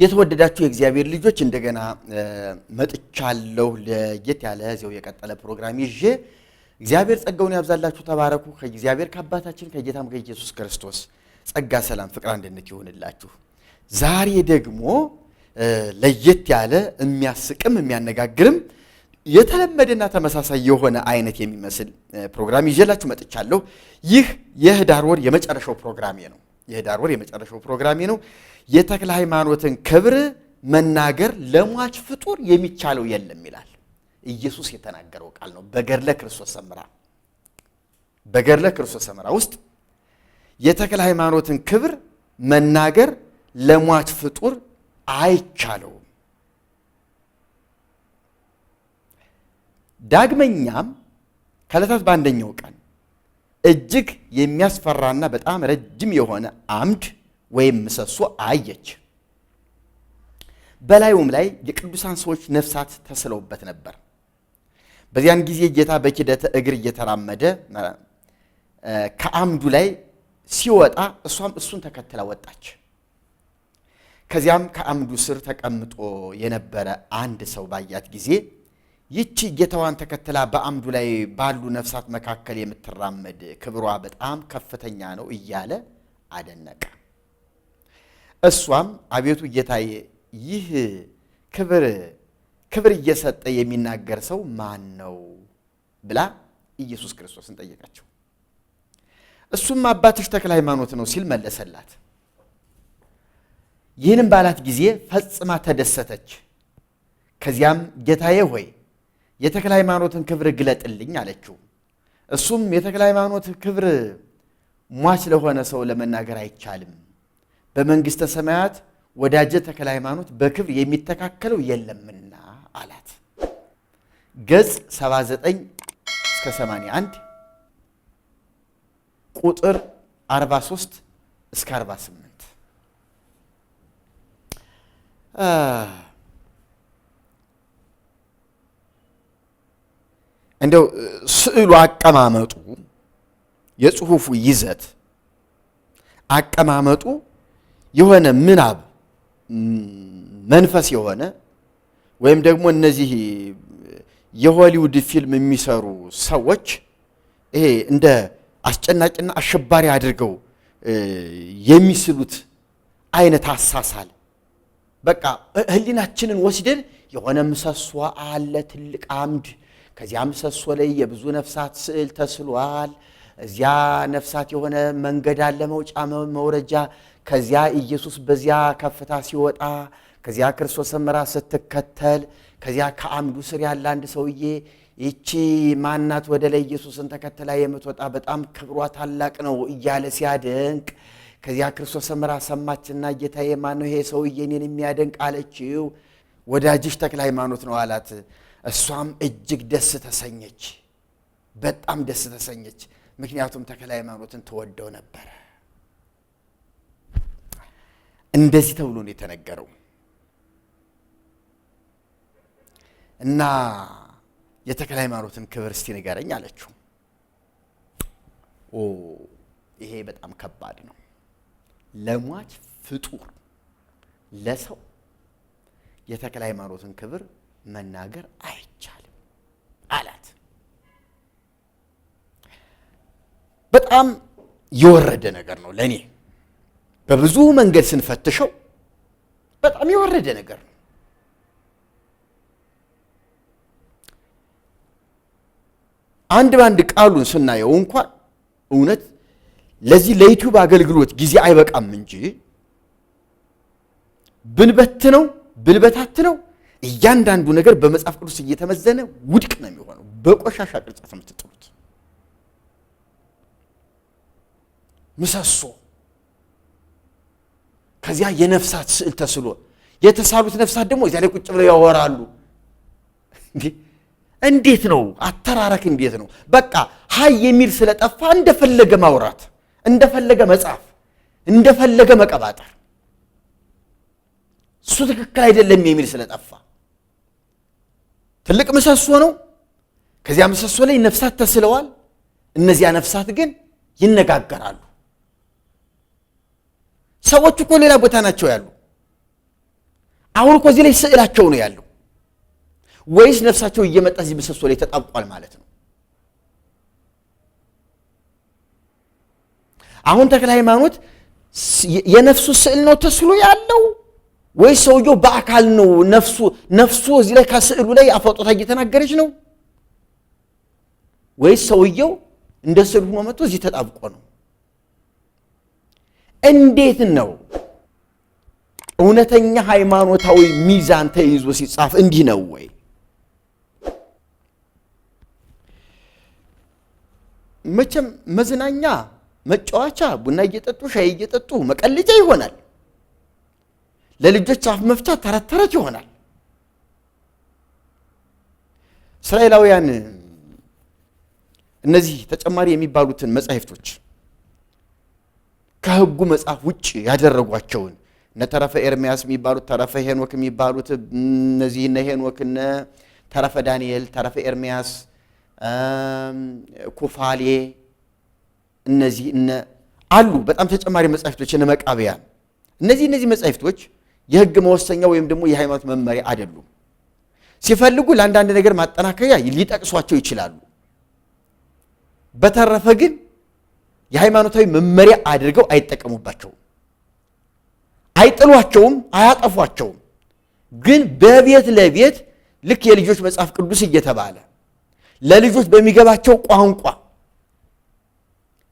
የተወደዳችሁ የእግዚአብሔር ልጆች እንደገና መጥቻለሁ ለየት ያለ እዚያው የቀጠለ ፕሮግራም ይዤ እግዚአብሔር ጸጋውን ያብዛላችሁ ተባረኩ ከእግዚአብሔር ከአባታችን ከጌታም ከኢየሱስ ክርስቶስ ጸጋ ሰላም ፍቅር አንድነት ይሁንላችሁ ዛሬ ደግሞ ለየት ያለ የሚያስቅም የሚያነጋግርም የተለመደና ተመሳሳይ የሆነ አይነት የሚመስል ፕሮግራም ይዤላችሁ መጥቻለሁ ይህ የህዳር ወር የመጨረሻው ፕሮግራሜ ነው የተክለ ሃይማኖትን ክብር መናገር ለሟች ፍጡር የሚቻለው የለም ይላል ኢየሱስ የተናገረው ቃል ነው በገድለ ክርስቶስ ሰምራ ውስጥ የተክለ ሃይማኖትን ክብር መናገር ለሟች ፍጡር አይቻለው ዳግመኛም ከዕለታት በአንደኛው ቀን እጅግ የሚያስፈራና በጣም ረጅም የሆነ አምድ ወይም ምሰሶ አየች በላዩም ላይ የቅዱሳን ሰዎች ነፍሳት ተስለውበት ነበር በዚያን ጊዜ ጌታ በኪደተ እግር እየተራመደ ከአምዱ ላይ ሲወጣ እሷም እሱን ተከትላ ወጣች ከዚያም ከአምዱ ስር ተቀምጦ የነበረ አንድ ሰው ባያት ጊዜ ይቺ ጌታዋን ተከትላ በአምዱ ላይ ባሉ ነፍሳት መካከል የምትራመድ ክብሯ በጣም ከፍተኛ ነው እያለ አደነቀ እሷም አቤቱ ጌታዬ ይህ ክብር እየሰጠ የሚናገር ሰው ማን ነው ብላ ኢየሱስ ክርስቶስን ጠየቀችው እሱም አባትሽ ተክለ ሃይማኖት ነው ሲል መለሰላት ይህንም ባላት ጊዜ ፈጽማ ተደሰተች ከዚያም ጌታዬ ሆይ የተክለ ሃይማኖትን ክብር ግለጥልኝ አለችው እሱም የተክለ ሃይማኖት ክብር ሟች ለሆነ ሰው ለመናገር አይቻልም በመንግስተ ሰማያት ወዳጀ ተክለ ሃይማኖት በክብር የሚተካከለው የለምና አላት ገጽ 79 እስከ 81 ቁጥር 43 እስከ 48 እንደው ስዕሉ አቀማመጡ የጽሁፉ ይዘት አቀማመጡ የሆነ ምናብ መንፈስ የሆነ ወይም ደግሞ እነዚህ የሆሊውድ ፊልም የሚሰሩ ሰዎች ይሄ እንደ አስጨናቂና አሸባሪ አድርገው የሚስሉት አይነት አሳሳል በቃ ህሊናችንን ወስደን የሆነ ምሰሶ አለ ትልቅ አምድ ከዚያ ምሰሶ ላይ የብዙ ነፍሳት ስዕል ተስሏል እዚያ ነፍሳት የሆነ መንገድ አለ መውጫ መውረጃ ከዚያ ኢየሱስ በዚያ ከፍታ ሲወጣ ከዚያ ክርስቶስ ሰምራ ስትከተል ከዚያ ከአምዱ ስር ያለ አንድ ሰውዬ ይቺ ማናት ወደ ላይ ኢየሱስን ተከተላ የምትወጣ በጣም ክብሯ ታላቅ ነው እያለ ሲያደንቅ ከዚያ ክርስቶስ ሰምራ ሰማችና ጌታዬ ማን ነው ይሄ ሰውዬ እኔን የሚያደንቅ አለችው ወዳጅሽ ተክለ ሃይማኖት ነው አላት እሷም እጅግ ደስ ተሰኘች በጣም ደስ ተሰኘች ምክንያቱም ተክለ ሃይማኖትን ተወደው ነበር እንደዚህ ተብሎ ነው የተነገረው እና የተክለ ሃይማኖትን ክብር እስቲ ንገረኝ አለችው ይሄ በጣም ከባድ ነው ለሟች ፍጡር ለሰው የተክለ ሃይማኖትን ክብር መናገር አይቻልም አላት በጣም የወረደ ነገር ነው ለኔ በብዙ መንገድ ስንፈትሸው በጣም የወረደ ነገር ነው አንድ ባንድ ቃሉን ስናየው እንኳን እውነት ለዚህ ለዩቲዩብ አገልግሎት ጊዜ አይበቃም እንጂ ብልበታትነው እያንዳንዱ ነገር በመጽሐፍ ቅዱስ እየተመዘነ ውድቅ ነው የሚሆነው በቆሻሻ ቅርጽት የምትጥሉት ምሰሶ ከዚያ የነፍሳት ስዕል ተስሎ የተሳሉት ነፍሳት ደግሞ እዚያ ላይ ቁጭ ብለው ያወራሉ እንዴት ነው አተራረክ እንዴት ነው በቃ ሃይ የሚል ስለጠፋ እንደፈለገ ማውራት እንደፈለገ መጻፍ እንደፈለገ መቀባጠር እሱ ትክክል አይደለም የሚል ስለጠፋ ትልቅ ምሰሶ ነው ከዚያ ምሰሶ ላይ ነፍሳት ተስለዋል እነዚያ ነፍሳት ግን ይነጋገራሉ ሰዎች እኮ ሌላ ቦታ ናቸው ያሉ አሁን እኮ እዚህ ላይ ስዕላቸው ነው ያለው ወይስ ነፍሳቸው እየመጣ እዚህ ምሰሶ ላይ ተጣብቋል ማለት ነው? አሁን ተክለ ሃይማኖት የነፍሱ ስዕል ነው ተስሎ ያለው ወይስ ሰውየው በአካል ነው ነፍሱ እዚህ ላይ ከስዕሉ ላይ አፈጦታ እየተናገረች ነው ወይስ ሰውየው እንደ ስዕሉ ሆኖ መጥቶ እዚህ ተጣብቆ ነው? እንዴት ነው እውነተኛ ሃይማኖታዊ ሚዛን ተይዞ ሲጻፍ እንዲህ ነው ወይ? መቼም መዝናኛ መጫወቻ ቡና እየጠጡ ሻይ እየጠጡ መቀለጃ ይሆናል። ለልጆች አፍ መፍቻ ተረት ይሆናል። እስራኤላውያን እነዚህ ተጨማሪ የሚባሉትን መጻሕፍቶች ከሕጉ መጽሐፍ ውጭ ያደረጓቸውን እነ ተረፈ ኤርምያስ የሚባሉት ተረፈ ሄኖክ የሚባሉት እነዚህ እነ ሄኖክ እነ ተረፈ ዳንኤል ተረፈ ኤርምያስ ኩፋሌ እነዚህ አሉ በጣም ተጨማሪ መጻሕፍቶች እነ መቃብያን እነዚህ መጻሕፍቶች የሕግ መወሰኛ ወይም ደግሞ የሃይማኖት መመሪያ አይደሉም። ሲፈልጉ ለአንዳንድ ነገር ማጠናከሪያ ሊጠቅሷቸው ይችላሉ። በተረፈ ግን የሃይማኖታዊ መመሪያ አድርገው አይጠቀሙባቸውም፣ አይጥሏቸውም፣ አያጠፏቸውም። ግን በቤት ለቤት ልክ የልጆች መጽሐፍ ቅዱስ እየተባለ ለልጆች በሚገባቸው ቋንቋ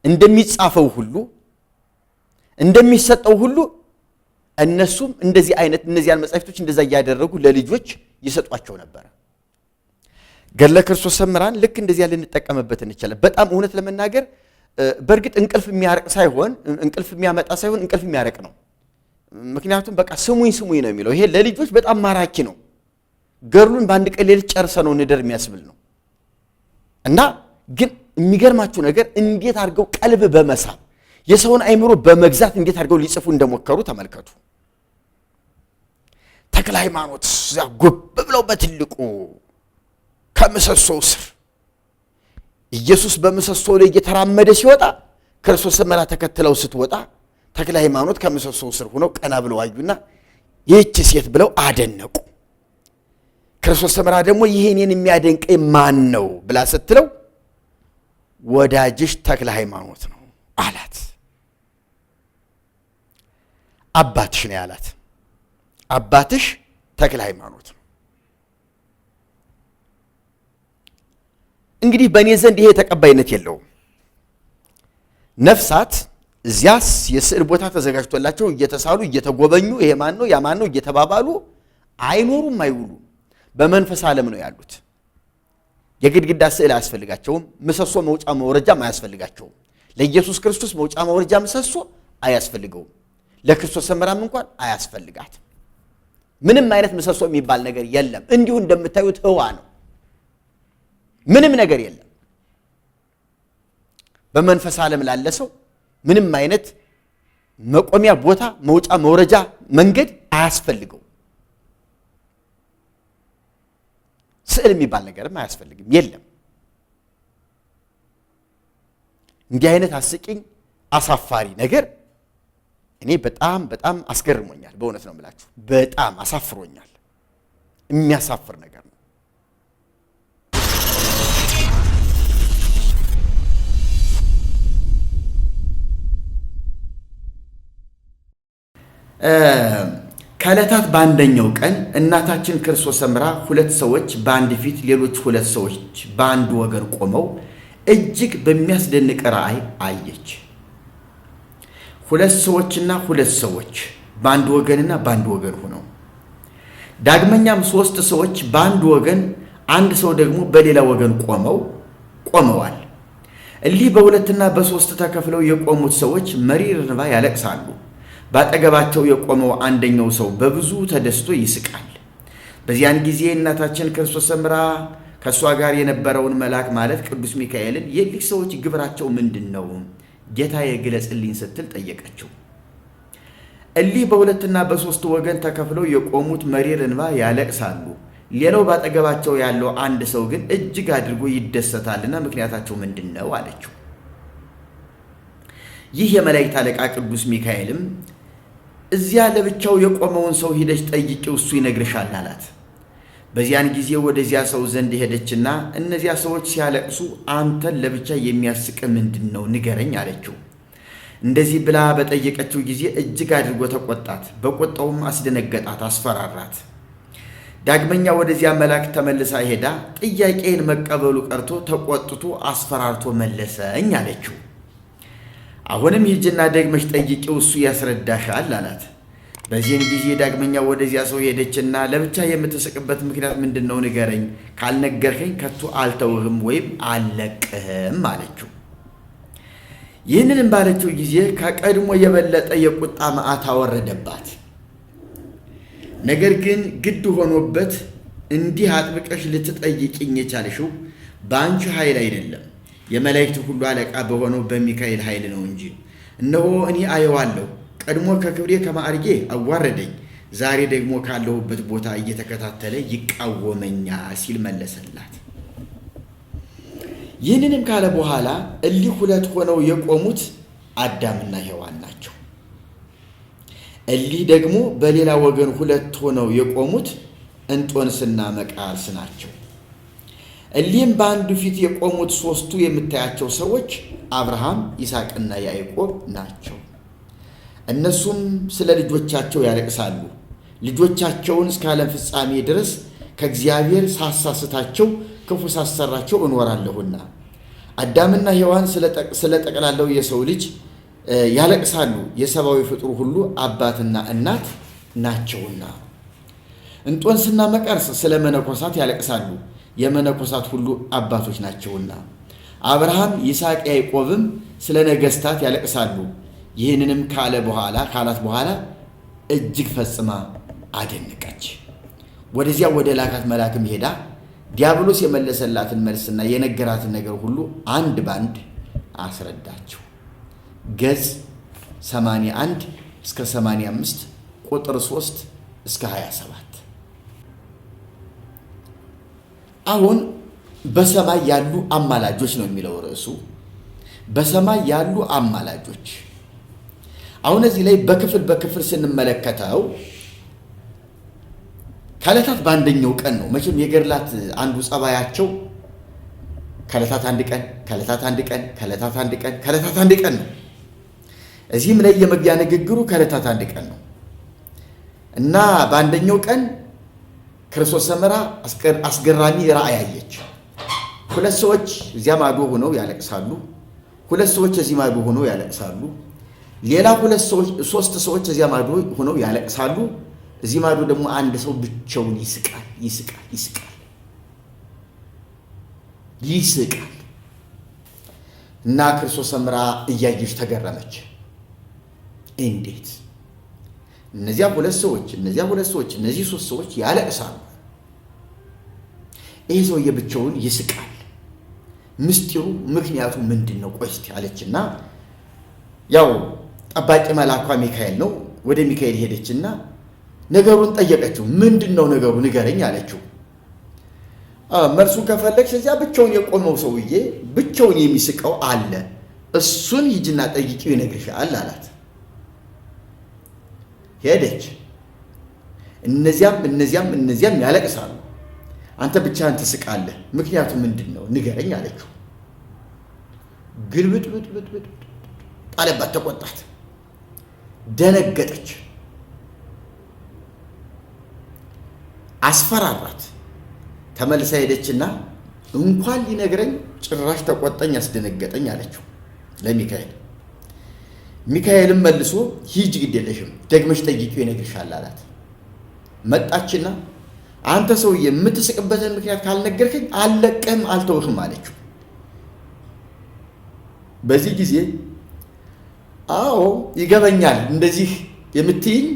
እንደሚጻፈው ሁሉ እንደሚሰጠው ሁሉ እነሱም እንደዚህ አይነት እነዚያን መጻሕፍቶች እንደዛ ያደረጉ ለልጆች ይሰጧቸው ነበር። ገድለ ክርስቶስ ሰምራን ልክ እንደዚህ ያለ እንጠቀምበት እንችላለን። በጣም እውነት ለመናገር በእርግጥ እንቅልፍ የሚያረቅ ሳይሆን እንቅልፍ የሚያመጣ ሳይሆን እንቅልፍ የሚያረቅ ነው። ምክንያቱም በቃ ስሙኝ ነው የሚለው ይሄ ለልጆች በጣም ማራኪ ነው። ገድሉን በአንድ ቀን ሌሊት ጨርሰ ነው እንደር የሚያስብል ነው። እና ግን የሚገርማችሁ ነገር እንዴት አድርገው ቀልብ በመሳብ የሰውን አይምሮ በመግዛት እንዴት አድርገው ሊጽፉ እንደሞከሩ ተመልከቱ። ተክለ ሃይማኖት እዛ ጉብ ብለው በትልቁ ከምሰሶው ስር ኢየሱስ በምሰሶ ላይ እየተራመደ ሲወጣ ክርስቶስ ሰምራ ተከትለው ስትወጣ ተክለ ሃይማኖት ከምሰሶው ስር ሆነው ቀና ብለው አዩና ይህች ሴት ብለው አደነቁ። ክርስቶስ ሰምራ ደግሞ ይሄንን የሚያደንቀኝ ማን ነው ብላ ስትለው ወዳጅሽ ተክለ ሃይማኖት ነው አላት። አባትሽ ነው ያላት። አባትሽ ተክለ ሃይማኖት ነው። እንግዲህ በእኔ ዘንድ ይሄ ተቀባይነት የለውም። ነፍሳት እዚያስ የስዕል ቦታ ተዘጋጅቶላቸው እየተሳሉ እየተጎበኙ ይሄ ማን ነው ያ ማን ነው እየተባባሉ አይኖሩም አይውሉም። በመንፈስ ዓለም ነው ያሉት። የግድግዳ ስዕል አያስፈልጋቸውም። ምሰሶ መውጫ መውረጃም አያስፈልጋቸውም። ለኢየሱስ ክርስቶስ መውጫ መውረጃ ምሰሶ አያስፈልገውም። ለክርስቶስ ሰምራም እንኳን አያስፈልጋትም። ምንም አይነት ምሰሶ የሚባል ነገር የለም። እንዲሁ እንደምታዩት ህዋ ነው። ምንም ነገር የለም። በመንፈስ ዓለም ላለ ሰው ምንም አይነት መቆሚያ ቦታ መውጫ መውረጃ መንገድ አያስፈልገው። ስዕል የሚባል ነገርም አያስፈልግም፣ የለም። እንዲህ አይነት አስቂኝ አሳፋሪ ነገር እኔ በጣም አስገርሞኛል። በእውነት ነው የምላችሁ፣ በጣም አሳፍሮኛል። የሚያሳፍር ነገር ነው። ከዕለታት በአንደኛው ቀን እናታችን ክርስቶስ ሰምራ ሁለት ሰዎች በአንድ ፊት ሌሎች ሁለት ሰዎች በአንድ ወገን ቆመው እጅግ በሚያስደንቅ ራእይ አየች። ሁለት ሰዎችና ሁለት ሰዎች በአንድ ወገንና በአንድ ወገን ሆነው፣ ዳግመኛም ሶስት ሰዎች በአንድ ወገን አንድ ሰው ደግሞ በሌላ ወገን ቆመዋል። እሊህ በሁለትና በሶስት ተከፍለው የቆሙት ሰዎች መሪር እንባ ያለቅሳሉ። ባጠገባቸው የቆመው አንደኛው ሰው በብዙ ተደስቶ ይስቃል። በዚያን ጊዜ እናታችን ክርስቶስ ሰምራ ከእሷ ጋር የነበረውን መልአክ ማለት ቅዱስ ሚካኤልን የሊህ ሰዎች ግብራቸው ምንድን ነው? ጌታዬ ግለጽልኝ ስትል ጠየቀችው። እሊህ በሁለትና በሶስት ወገን ተከፍለው የቆሙት መሪር እንባ ያለቅሳሉ። ሌላው ባጠገባቸው ያለው አንድ ሰው ግን እጅግ አድርጎ ይደሰታልና ምክንያታቸው ምንድን ነው አለችው። ይህ የመላእክት አለቃ ቅዱስ ሚካኤልም እዚያ ለብቻው የቆመውን ሰው ሄደች ጠይቂው፣ እሱ ይነግርሻል አላት። በዚያን ጊዜ ወደዚያ ሰው ዘንድ ሄደችና እነዚያ ሰዎች ሲያለቅሱ አንተን ለብቻ የሚያስቅ ምንድነው ንገረኝ አለችው። እንደዚህ ብላ በጠየቀችው ጊዜ እጅግ አድርጎ ተቆጣት፣ በቆጣውም አስደነገጣት፣ አስፈራራት። ዳግመኛ ወደዚያ መልአክ ተመልሳ ሄዳ ጥያቄን መቀበሉ ቀርቶ ተቆጥቶ አስፈራርቶ መለሰኝ አለችው። አሁንም ሂጂና ደግመሽ ጠይቂው፣ እሱ ያስረዳሻል አላት። በዚህም ጊዜ ዳግመኛ ወደዚያ ሰው ሄደችና ለብቻ የምትስቅበት ምክንያት ምንድነው ንገረኝ፣ ካልነገርከኝ ከቶ አልተውህም ወይም አልለቅህም አለችው። ይህንንም ባለችው ጊዜ ከቀድሞ የበለጠ የቁጣ መዓት አወረደባት። ነገር ግን ግድ ሆኖበት እንዲህ አጥብቀሽ ልትጠይቅኝ የቻልሽው በአንቺ ኃይል አይደለም፣ የመላእክት ሁሉ አለቃ በሆነው በሚካኤል ኃይል ነው እንጂ። እነሆ እኔ አየዋለሁ፣ ቀድሞ ከክብሬ ከማዕርጌ አዋረደኝ፣ ዛሬ ደግሞ ካለሁበት ቦታ እየተከታተለ ይቃወመኛል ሲል መለሰላት። ይህንንም ካለ በኋላ እሊህ ሁለት ሆነው የቆሙት አዳምና ሔዋን ናቸው። እሊህ ደግሞ በሌላ ወገን ሁለት ሆነው የቆሙት እንጦንስና መቃርስ ናቸው። እሊህም በአንዱ ፊት የቆሙት ሦስቱ የምታያቸው ሰዎች አብርሃም፣ ይስሐቅና ያዕቆብ ናቸው። እነሱም ስለ ልጆቻቸው ያለቅሳሉ። ልጆቻቸውን እስከ ዓለም ፍጻሜ ድረስ ከእግዚአብሔር ሳሳስታቸው ክፉ ሳሰራቸው እኖራለሁና። አዳምና ሔዋን ስለ ጠቅላላው የሰው ልጅ ያለቅሳሉ፣ የሰብአዊ ፍጡር ሁሉ አባትና እናት ናቸውና። እንጦንስና መቃርስ ስለ መነኮሳት ያለቅሳሉ፣ የመነኮሳት ሁሉ አባቶች ናቸውና። አብርሃም፣ ይስሐቅ፣ ያዕቆብም ስለ ነገሥታት ያለቅሳሉ። ይህንንም ካላት በኋላ እጅግ ፈጽማ አደነቀች። ወደዚያ ወደ ላካት መልአክም ሄዳ ዲያብሎስ የመለሰላትን መልስና የነገራትን ነገር ሁሉ አንድ ባንድ አስረዳቸው። ገጽ 81 እስከ 85 ቁጥር 3 እስከ 27። አሁን በሰማይ ያሉ አማላጆች ነው የሚለው ርዕሱ። በሰማይ ያሉ አማላጆች። አሁን እዚህ ላይ በክፍል ስንመለከተው ከዕለታት በአንደኛው ቀን ነው። መቼም የገድላት አንዱ ጸባያቸው ከዕለታት አንድ ቀን፣ ከዕለታት አንድ ቀን፣ ከዕለታት አንድ ቀን፣ ከዕለታት አንድ ቀን ነው። እዚህም ላይ የመግቢያ ንግግሩ ከዕለታት አንድ ቀን ነው እና በአንደኛው ቀን ክርስቶስ ሰምራ አስገራሚ ራእይ አየች። ሁለት ሰዎች እዚያ ማዶ ሆነው ያለቅሳሉ። ሁለት ሰዎች እዚህ ማዶ ሆነው ያለቅሳሉ። ሌላ ሶስት ሰዎች እዚያ ማዶ ሆነው ያለቅሳሉ። እዚህ ማዶ ደግሞ አንድ ሰው ብቻውን ይስቃል። እና ክርስቶስ ሰምራ እያየች ተገረመች። እንዴት እነዚህ ሶስት ሰዎች ያለቅሳሉ፣ ይህ ሰውዬ ብቻውን ይስቃል? ምስጢሩ ምክንያቱ ምንድን ነው? ቆይ እስቲ አለችና ያው ጠባቂ መልአኳ ሚካኤል ነው። ወደ ሚካኤል ሄደችና ነገሩን ጠየቀችው። ምንድን ነው ነገሩ ንገረኝ አለችው። መልሱን ከፈለግሽ እዚያ ብቻውን የቆመው ሰውዬ ብቻውን የሚስቀው አለ፣ እሱን ሂጂና ጠይቂው ይነግርሻል አላት። ሄደች። እነዚያም ያለቅሳሉ፣ አንተ ብቻህን ትስቃለህ፣ ምክንያቱ ምንድን ነው ንገረኝ አለችው። ግልብጥ ጣለባት፣ ተቆጣት፣ ደነገጠች፣ አስፈራራት። ተመልሳ ሄደችና እንኳን ሊነግረኝ ጭራሽ ተቆጣኝ፣ አስደነገጠኝ አለችው ለሚካኤል። ሚካኤልም መልሶ ሂጅ፣ ግድ የለሽም ደግመሽ ጠይቂው ይነግርሻል አላት። መጣችና አንተ ሰውዬ የምትስቅበትን ምክንያት ካልነገርከኝ አልለቅህም፣ አልተውህም አለችው። በዚህ ጊዜ አዎ ይገበኛል፣ እንደዚህ የምትይኝ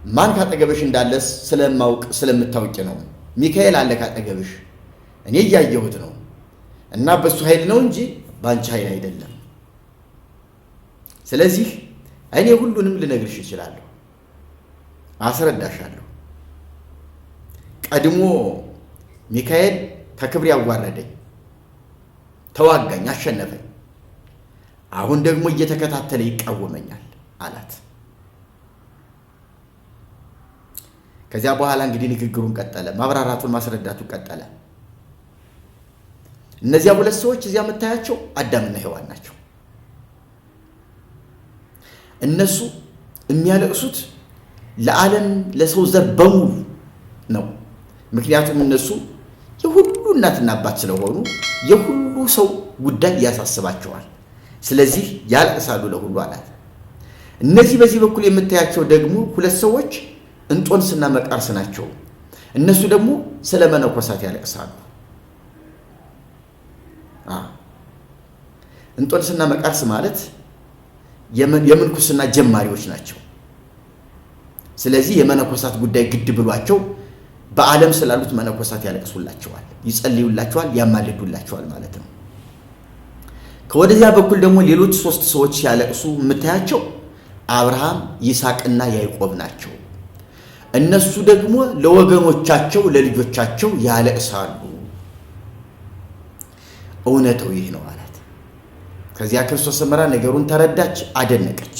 ማን ካጠገብሽ እንዳለ ስለምታውቂ ነው። ሚካኤል አለ ካጠገብሽ፣ እኔ እያየሁት ነው እና በሱ ኃይል ነው እንጂ በአንቺ ኃይል አይደለም። ስለዚህ እኔ ሁሉንም ልነግርሽ እችላለሁ፣ አስረዳሻለሁ። ቀድሞ ሚካኤል ከክብሬ ያዋረደኝ፣ ተዋጋኝ፣ አሸነፈኝ። አሁን ደግሞ እየተከታተለ ይቃወመኛል አላት። ከዚያ በኋላ እንግዲህ ንግግሩን ቀጠለ፣ ማብራራቱን ማስረዳቱን ቀጠለ። እነዚያ ሁለት ሰዎች እዚያ የምታያቸው አዳምና ሔዋን ናቸው። እነሱ የሚያለቅሱት ለዓለም ለሰው ዘር በሙሉ ነው። ምክንያቱም እነሱ የሁሉ እናትና አባት ስለሆኑ የሁሉ ሰው ጉዳይ ያሳስባቸዋል። ስለዚህ ያለቅሳሉ ለሁሉ አላት። እነዚህ በዚህ በኩል የምታያቸው ደግሞ ሁለት ሰዎች እንጦንስና መቃርስ ናቸው። እነሱ ደግሞ ስለ መነኮሳት ያለቅሳሉ። እንጦንስና መቃርስ ማለት የምንኩስና ጀማሪዎች ናቸው። ስለዚህ የመነኮሳት ጉዳይ ግድ ብሏቸው በዓለም ስላሉት መነኮሳት ያለቅሱላቸዋል፣ ይጸልዩላቸዋል፣ ያማልዱላቸዋል ማለት ነው። ከወደዚያ በኩል ደግሞ ሌሎች ሶስት ሰዎች ሲያለቅሱ የምታያቸው አብርሃም፣ ይስሐቅና ያዕቆብ ናቸው። እነሱ ደግሞ ለወገኖቻቸው ለልጆቻቸው ያለቅሳሉ። እውነታው ይህ ነው አላት። ከዚያ ክርስቶስ ሰምራ ነገሩን ተረዳች፣ አደነቀች።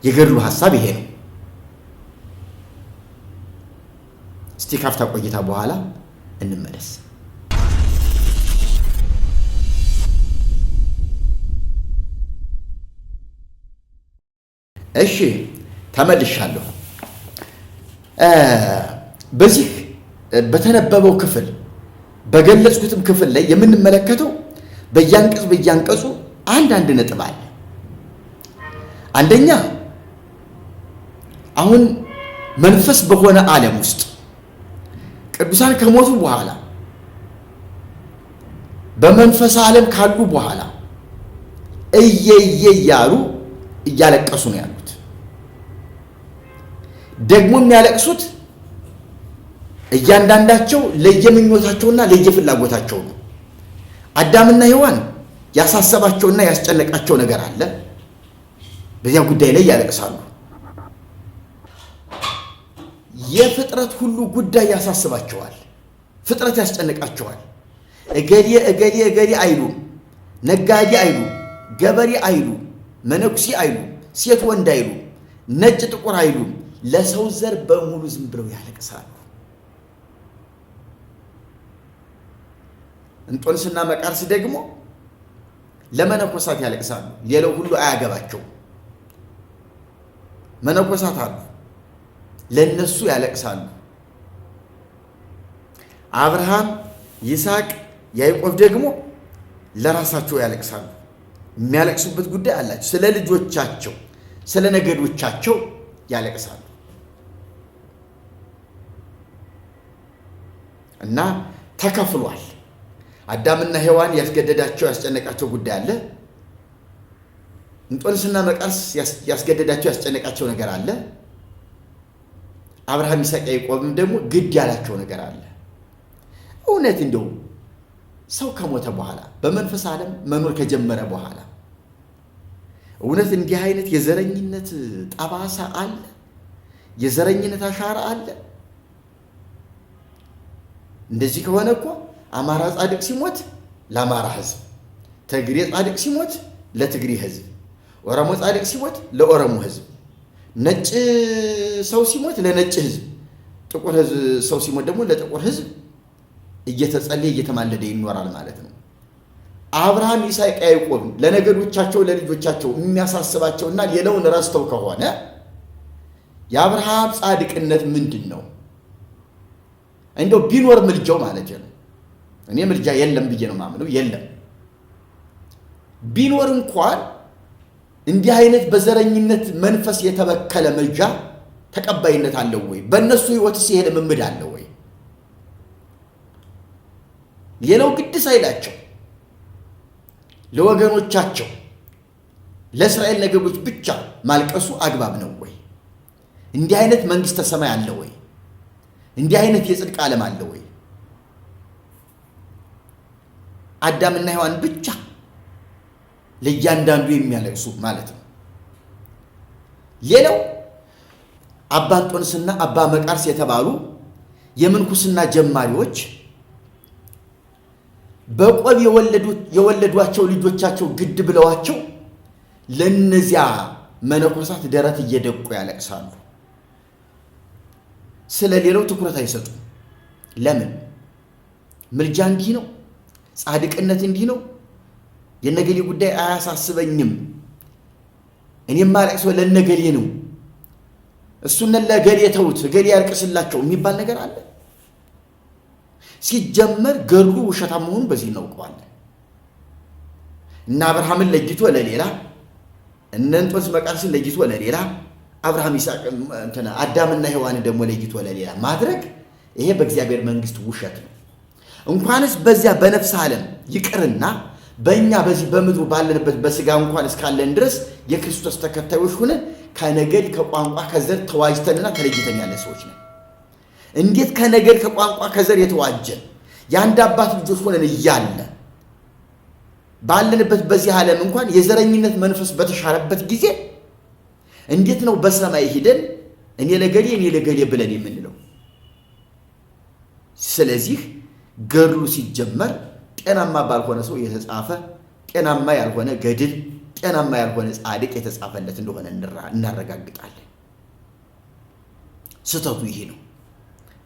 የገድሉ ሐሳብ ይሄ ነው። እስቲ ካፍታ ቆይታ በኋላ እንመለስ። እሺ ተመልሻለሁ። በዚህ በተነበበው ክፍል በገለጽኩትም ክፍል ላይ የምንመለከተው በያንቀጹ አንድ ነጥብ አለ። አንደኛ አሁን መንፈስ በሆነ ዓለም ውስጥ ቅዱሳን ከሞቱ በኋላ በመንፈስ ዓለም ካሉ በኋላ እያሉ እያለቀሱ ነው ያሉት። ደግሞ የሚያለቅሱት እያንዳንዳቸው ለየምኞታቸውና ለየፍላጎታቸው ነው። አዳምና ሔዋን ያሳሰባቸውና ያስጨነቃቸው ነገር አለ። በዚያ ጉዳይ ላይ ያለቅሳሉ። የፍጥረት ሁሉ ጉዳይ ያሳስባቸዋል። ፍጥረት ያስጨንቃቸዋል። እገሌ አይሉም፣ ነጋዴ አይሉም፣ ገበሬ አይሉም፣ መነኩሴ አይሉም፣ ሴት ወንድ አይሉም፣ ነጭ ጥቁር አይሉም። ለሰው ዘር በሙሉ ዝም ብለው ያለቅሳሉ። እንጦንስና መቃርስ ደግሞ ለመነኮሳት ያለቅሳሉ። ሌላው ሁሉ አያገባቸው። መነኮሳት አሉ፣ ለነሱ ያለቅሳሉ። አብርሃም፣ ይስሐቅ፣ ያዕቆብ ደግሞ ለራሳቸው ያለቅሳሉ። የሚያለቅሱበት ጉዳይ አላቸው። ስለ ልጆቻቸው፣ ስለ ነገዶቻቸው ያለቅሳሉ። እና ተከፍሏል። አዳምና ሔዋን ያስገደዳቸው ያስጨነቃቸው ጉዳይ አለ። እንጦንስና መቃርስ ያስገደዳቸው ያስጨነቃቸው ነገር አለ። አብርሃም፣ ይስሐቅ፣ ያዕቆብም ደግሞ ግድ ያላቸው ነገር አለ። እውነት እንደው ሰው ከሞተ በኋላ በመንፈስ ዓለም መኖር ከጀመረ በኋላ እውነት እንዲህ አይነት የዘረኝነት ጠባሳ አለ? የዘረኝነት አሻራ አለ? እንደዚህ ከሆነ እኮ አማራ ጻድቅ ሲሞት ለአማራ ሕዝብ፣ ትግሬ ጻድቅ ሲሞት ለትግሬ ሕዝብ፣ ኦሮሞ ጻድቅ ሲሞት ለኦሮሞ ሕዝብ፣ ነጭ ሰው ሲሞት ለነጭ ሕዝብ፣ ጥቁር ሰው ሲሞት ደግሞ ለጥቁር ሕዝብ እየተጸለየ እየተማለደ ይኖራል ማለት ነው። አብርሃም፣ ይስሐቅ፣ ያዕቆብ ለነገዶቻቸው ለልጆቻቸው የሚያሳስባቸውና ሌላውን ረስተው ከሆነ የአብርሃም ጻድቅነት ምንድን ነው? እንደው ቢኖር ምልጃው ማለት ነው። እኔ ምልጃ የለም ብዬ ነው ማምነው። የለም ቢኖር እንኳን እንዲህ አይነት በዘረኝነት መንፈስ የተበከለ ምልጃ ተቀባይነት አለው ወይ? በእነሱ ሕይወትስ ይሄ ልምምድ አለው ወይ? ሌላው ግድ ሳይላቸው ለወገኖቻቸው ለእስራኤል ነገዶች ብቻ ማልቀሱ አግባብ ነው ወይ? እንዲህ አይነት መንግሥተ ሰማይ አለ ወይ? እንዲህ አይነት የጽድቅ ዓለም አለ ወይ? አዳምና ሔዋን ብቻ ለእያንዳንዱ የሚያለቅሱ ማለት ነው። ሌላው አባ እንጦንስና አባ መቃርስ የተባሉ የምንኩስና ጀማሪዎች በቆብ የወለዷቸው ልጆቻቸው ግድ ብለዋቸው ለነዚያ መነኮሳት ደረት እየደቁ ያለቅሳሉ። ስለ ሌላው ትኩረት አይሰጡም። ለምን? ምልጃ እንዲህ ነው፣ ጻድቅነት እንዲህ ነው፣ የነገሌ ጉዳይ አያሳስበኝም፣ እኔም ማለቅሰው ለነገሌ ነው፣ እሱን ለገሌ ተውት፣ ገሌ ያልቅስላቸው የሚባል ነገር አለ? ሲጀመር ገድሉ ውሸታም መሆኑን በዚህ እናውቀዋለን። እና አብርሃምን ለይቶ ለሌላ፣ እነ እንጦንስ መቃርስን ለይቶ ለሌላ፣ አብርሃም ይስሐቅ አዳምና ሔዋንን ደግሞ ለይቶ ለሌላ ማድረግ ይሄ በእግዚአብሔር መንግስት ውሸት ነው። እንኳንስ በዚያ በነፍስ ዓለም ይቅርና በእኛ በዚህ በምድሩ ባለንበት በስጋ እንኳን እስካለን ድረስ የክርስቶስ ተከታዮች ሆነን ከነገድ ከቋንቋ ከዘር ተዋጅተንና ተለይተን ያለ ሰዎች ነን። እንዴት ከነገድ ከቋንቋ ከዘር የተዋጀን የአንድ አባት ልጆች ሆነን እያለ ባለንበት በዚህ ዓለም እንኳን የዘረኝነት መንፈስ በተሻረበት ጊዜ እንዴት ነው በሰማይ ሄደን እኔ ለገሌ ብለን የምንለው? ስለዚህ ገድሉ ሲጀመር ጤናማ ባልሆነ ሰው የተጻፈ ጤናማ ያልሆነ ገድል፣ ጤናማ ያልሆነ ጻድቅ የተጻፈለት እንደሆነ እናረጋግጣለን። ስህተቱ ይሄ ነው።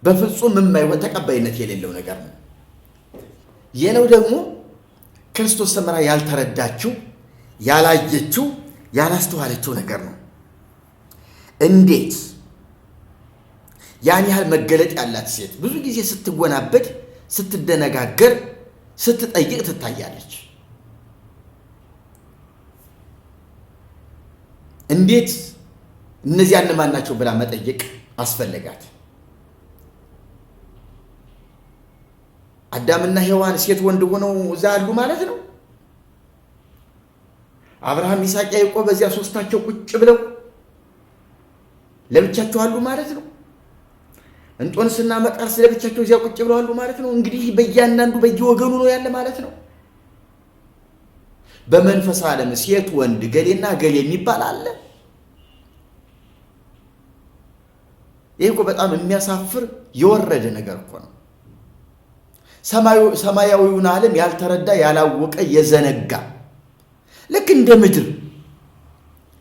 በፍጹም የማይሆን ተቀባይነት የሌለው ነገር ነው። የለው ደግሞ ክርስቶስ ሰምራ ያልተረዳችው ያላየችው ያላስተዋለችው ነገር ነው። እንዴት ያን ያህል መገለጥ ያላት ሴት ብዙ ጊዜ ስትወናበድ፣ ስትደነጋገር፣ ስትጠይቅ ትታያለች። እንዴት እነዚያ እነማን ናቸው ብላ መጠየቅ አስፈለጋት? አዳምና ሔዋን ሴት ወንድ ሆነው እዛ አሉ ማለት ነው። አብርሃም፣ ይስሐቅ፣ ያዕቆብ በዚያ ሶስታቸው ቁጭ ብለው ለብቻቸው አሉ ማለት ነው። እንጦንስና መቃርስ ለብቻቸው እዚያ ቁጭ ብለው አሉ ማለት ነው። እንግዲህ በእያንዳንዱ በየወገኑ ነው ያለ ማለት ነው። በመንፈስ ዓለም ሴት ወንድ ገሌና ገሌ የሚባል አለ? ይህ እኮ በጣም የሚያሳፍር የወረደ ነገር እኮ ነው። ሰማያዊውን ዓለም ያልተረዳ ያላወቀ የዘነጋ ልክ እንደ ምድር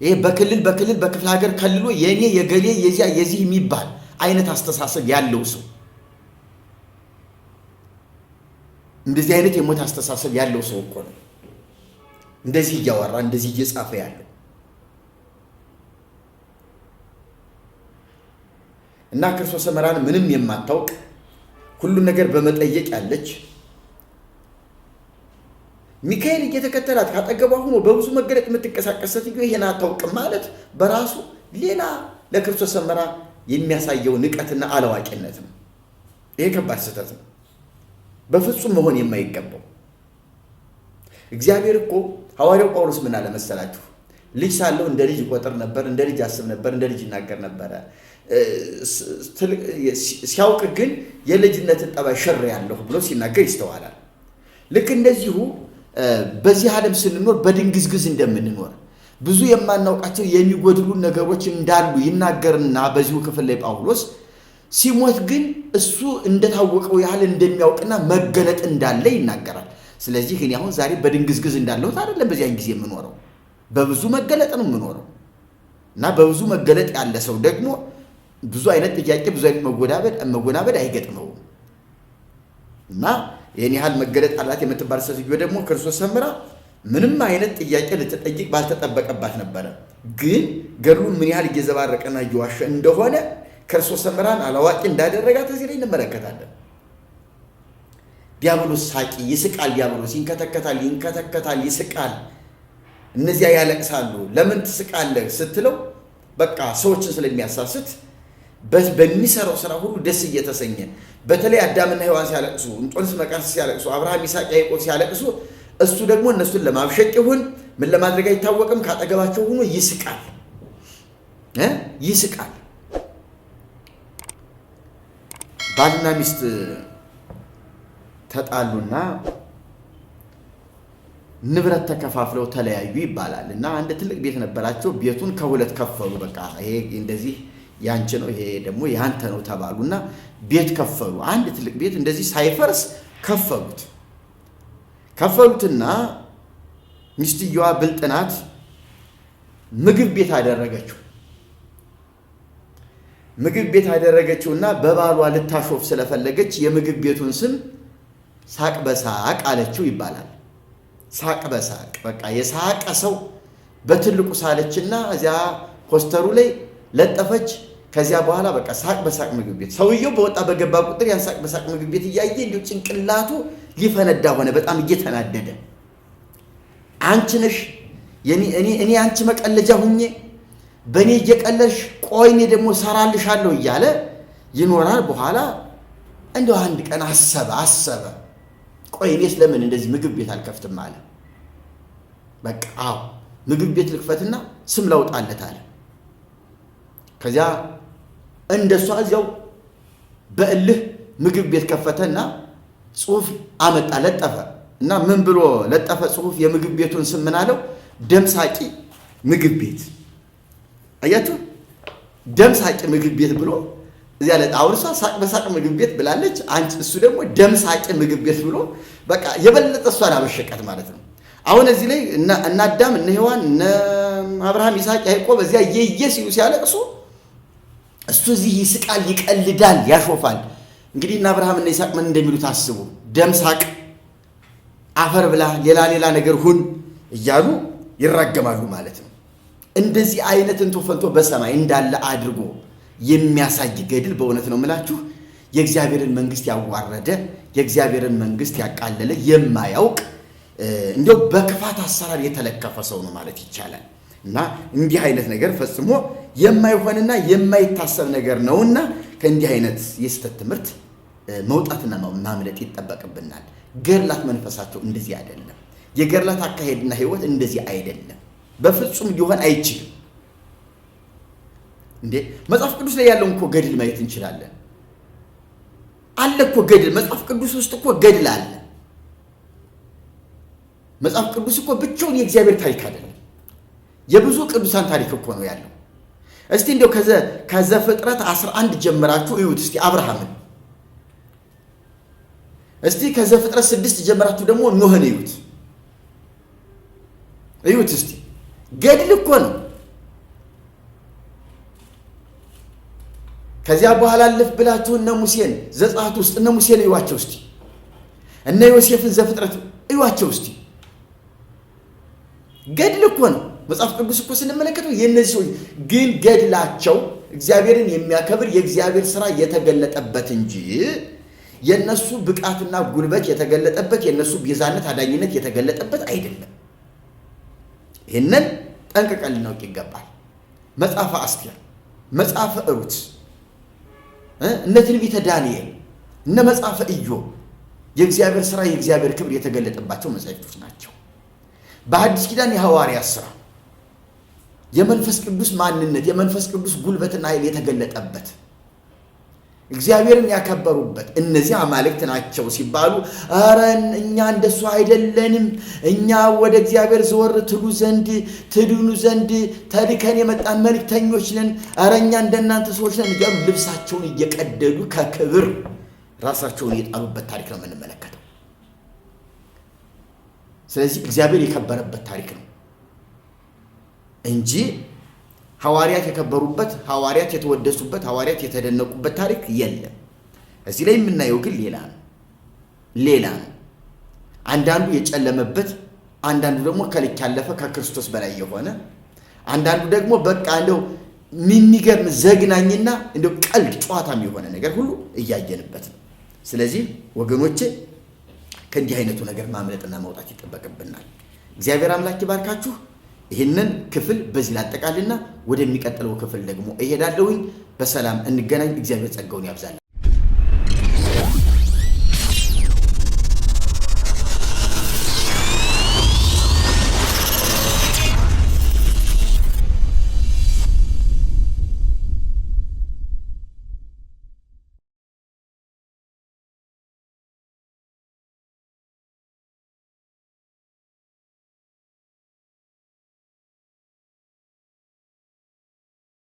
ይሄ በክልል በክፍለ ሀገር ከልሎ የኔ የገሌ የዚያ የዚህ የሚባል አይነት አስተሳሰብ ያለው ሰው እንደዚህ አይነት የሞት አስተሳሰብ ያለው ሰው እኮ ነው እንደዚህ እያወራ እንደዚህ እየጻፈ ያለው። እና ክርስቶስ ሰምራን ምንም የማታውቅ ሁሉን ነገር በመጠየቅ ያለች ሚካኤል እየተከተላት ካጠገቧ ሆኖ በብዙ መገለጥ የምትንቀሳቀስ ሴትዮ ይሄን አታውቅም ማለት በራሱ ሌላ ለክርስቶስ ሰምራ የሚያሳየው ንቀትና አላዋቂነት ነው። ይሄ ከባድ ስህተት ነው፣ በፍጹም መሆን የማይገባው። እግዚአብሔር እኮ ሐዋርያው ጳውሎስ ምን አለ መሰላችሁ? ልጅ ሳለሁ እንደ ልጅ ይቆጥር ነበር፣ እንደ ልጅ አስብ ነበር፣ እንደ ልጅ ይናገር ነበረ። ሲያውቅ ግን የልጅነትን ጠባይ ሽር ያለሁ ብሎ ሲናገር ይስተዋላል። ልክ እንደዚሁ በዚህ ዓለም ስንኖር በድንግዝግዝ እንደምንኖር ብዙ የማናውቃቸው የሚጎድሉ ነገሮች እንዳሉ ይናገርና በዚሁ ክፍል ላይ ጳውሎስ ሲሞት ግን እሱ እንደታወቀው ያህል እንደሚያውቅና መገለጥ እንዳለ ይናገራል። ስለዚህ እኔ አሁን ዛሬ በድንግዝግዝ እንዳለሁት አይደለም በዚያን ጊዜ የምኖረው፣ በብዙ መገለጥ ነው የምኖረው። እና በብዙ መገለጥ ያለ ሰው ደግሞ ብዙ አይነት ጥያቄ፣ ብዙ አይነት መጎናበድ አይገጥመውም። እና ይህን ያህል መገለጥ አላት የምትባል ሴትዮ ደግሞ ክርስቶስ ሰምራ ምንም አይነት ጥያቄ ልትጠይቅ ባልተጠበቀባት ነበረ። ግን ገድሉን ምን ያህል እየዘባረቀና እየዋሸ እንደሆነ ክርስቶስ ሰምራን አላዋቂ እንዳደረጋት እዚህ ላይ እንመለከታለን። ዲያብሎስ ሳቂ፣ ይስቃል። ዲያብሎስ ይንከተከታል፣ ይስቃል። እነዚያ ያለቅሳሉ። ለምን ትስቃለህ ስትለው በቃ ሰዎችን ስለሚያሳስት በሚሰራው ስራ ሁሉ ደስ እየተሰኘ በተለይ አዳምና ሔዋን ሲያለቅሱ፣ እንጦንስ መቃርስ ሲያለቅሱ፣ አብርሃም፣ ይስሐቅ፣ ያዕቆብ ሲያለቅሱ እሱ ደግሞ እነሱን ለማብሸቅ ይሁን ምን ለማድረግ አይታወቅም ካጠገባቸው ሆኖ ይስቃል። ባልና ሚስት ተጣሉና ንብረት ተከፋፍለው ተለያዩ ይባላል። እና አንድ ትልቅ ቤት ነበራቸው። ቤቱን ከሁለት ከፈሉ። በቃ ይሄ እንደዚህ ያንቺ ነው፣ ይሄ ደግሞ ያንተ ነው ተባሉና ቤት ከፈሉ። አንድ ትልቅ ቤት እንደዚህ ሳይፈርስ ከፈሉትና ሚስትየዋ ብልጥ ናት፣ ምግብ ቤት አደረገችው። ምግብ ቤት አደረገችውና በባሏ ልታሾፍ ስለፈለገች የምግብ ቤቱን ስም ሳቅ በሳቅ አለችው ይባላል። ሳቅ በሳቅ በቃ የሳቀ ሰው በትልቁ ሳለችና እዚያ ፖስተሩ ላይ ለጠፈች። ከዚያ በኋላ በቃ ሳቅ በሳቅ ምግብ ቤት። ሰውየው በወጣ በገባ ቁጥር ያን ሳቅ በሳቅ ምግብ ቤት እያየ እንዲሁ ጭንቅላቱ ሊፈነዳ ሆነ። በጣም እየተናደደ አንቺ ነሽ እኔ አንቺ መቀለጃ ሁኜ በእኔ እየቀለሽ ቆይ እኔ ደግሞ ሰራልሻለሁ እያለ ይኖራል። በኋላ እንደው አንድ ቀን አሰበ ቆይ እኔስ ለምን እንደዚህ ምግብ ቤት አልከፍትም አለ። በቃ አዎ ምግብ ቤት ልክፈትና ስም ላውጣለት አለ። ከዚያ እንደሷ እዚያው በእልህ ምግብ ቤት ከፈተና ጽሑፍ አመጣ ለጠፈ እና ምን ብሎ ለጠፈ ጽሑፍ የምግብ ቤቱን ስም ምን አለው? ደምሳቂ ምግብ ቤት። አያችሁ ደምሳቂ ምግብ ቤት ብሎ እዚያ ላይ አሁን እሷ ሳቅ በሳቅ ምግብ ቤት ብላለች። እሱ ደግሞ ደምሳቂ ምግብ ቤት ብሎ በቃ የበለጠ እሷን አበሸቀት ማለት ነው። አሁን እዚህ ላይ እነ አዳም እነ ሔዋን እነ አብርሃም ይስሐቅ ያዕቆብ እዚያ ሲሉ ሲያለቅሱ እሱ እዚህ ይስቃል፣ ይቀልዳል፣ ያሾፋል። እንግዲህ እነ አብርሃም እነ ይስሐቅ ምን እንደሚሉት አስቡ። ደምሳቅ አፈር ብላ ሌላ ነገር ሁን እያሉ ይራገማሉ ማለት ነው። እንደዚህ አይነት እንቶ ፈንቶ በሰማይ እንዳለ አድርጎ የሚያሳይ ገድል በእውነት ነው የምላችሁ የእግዚአብሔርን መንግስት ያዋረደ የእግዚአብሔርን መንግስት ያቃለለ የማያውቅ እንደው በክፋት አሰራር የተለከፈ ሰው ነው ማለት ይቻላል። እና እንዲህ አይነት ነገር ፈጽሞ የማይሆንና የማይታሰብ ነገር ነውና ከእንዲህ አይነት የስተት ትምህርት መውጣትና ማምለጥ ይጠበቅብናል። ገድላት መንፈሳቸው እንደዚህ አይደለም። የገድላት አካሄድና ህይወት እንደዚህ አይደለም። በፍጹም ሊሆን አይችልም። እንዴ መጽሐፍ ቅዱስ ላይ ያለውን እኮ ገድል ማየት እንችላለን። አለ እኮ ገድል መጽሐፍ ቅዱስ ውስጥ እኮ ገድል አለ። መጽሐፍ ቅዱስ እኮ ብቻውን የእግዚአብሔር ታሪክ አይደለም። የብዙ ቅዱሳን ታሪክ እኮ ነው ያለው። እስቲ እንደው ከዘፍጥረት 11 ጀምራችሁ እዩት እስቲ አብርሃምን። እስቲ ከዘፍጥረት 6 ጀምራችሁ ደግሞ ኖህን እዩት እስቲ ገድል እኮ ነው። ከዚያ በኋላ አለፍ ብላችሁ እነ ሙሴን ዘጸአት ውስጥ እነ ሙሴን እዩዋቸው እስቲ፣ እነ ዮሴፍን ዘፍጥረት እዩዋቸው እስቲ። ገድል እኮ ነው። መጽሐፍ ቅዱስ እኮ ስንመለከተው የእነዚህ ሰዎች ግን ገድላቸው እግዚአብሔርን የሚያከብር የእግዚአብሔር ሥራ የተገለጠበት እንጂ የእነሱ ብቃትና ጉልበት የተገለጠበት የእነሱ ቤዛነት አዳኝነት የተገለጠበት አይደለም። ይህንን ጠንቅቀን ልናውቅ ይገባል። መጽሐፈ አስቴር፣ መጽሐፈ ሩት፣ እነ ትንቢተ ዳንኤል፣ እነ መጽሐፈ ኢዮብ የእግዚአብሔር ሥራ የእግዚአብሔር ክብር የተገለጠባቸው መጻሕፍቶች ናቸው። በአዲስ ኪዳን የሐዋርያት ሥራ የመንፈስ ቅዱስ ማንነት የመንፈስ ቅዱስ ጉልበትና ኃይል የተገለጠበት እግዚአብሔርን ያከበሩበት እነዚህ አማልክት ናቸው ሲባሉ ኧረ እኛ እንደሱ አይደለንም፣ እኛ ወደ እግዚአብሔር ዘወር ትድኑ ዘንድ ተልከን የመጣን መልእክተኞች ነን፣ ኧረ እኛ እንደናንተ ሰዎች ነን እያሉ ልብሳቸውን እየቀደዱ ከክብር ራሳቸውን የጣሉበት ታሪክ ነው የምንመለከተው። ስለዚህ እግዚአብሔር የከበረበት ታሪክ ነው እንጂ ሐዋርያት የከበሩበት፣ ሐዋርያት የተወደሱበት፣ ሐዋርያት የተደነቁበት ታሪክ የለም። እዚህ ላይ የምናየው ግን ሌላ ነው። አንዳንዱ የጨለመበት፣ አንዳንዱ ደግሞ ከልክ ያለፈ ከክርስቶስ በላይ የሆነ፣ አንዳንዱ ደግሞ በቃ እንደው የሚገርም ዘግናኝና እንደው ቀልድ ጨዋታም የሆነ ነገር ሁሉ እያየንበት ነው። ስለዚህ ወገኖቼ ከእንዲህ አይነቱ ነገር ማምለጥና መውጣት ይጠበቅብናል። እግዚአብሔር አምላክ ይባርካችሁ። ይህንን ክፍል በዚህ ላጠቃልና ወደሚቀጥለው ክፍል ደግሞ እሄዳለሁኝ። በሰላም እንገናኝ። እግዚአብሔር ጸጋውን ያብዛል።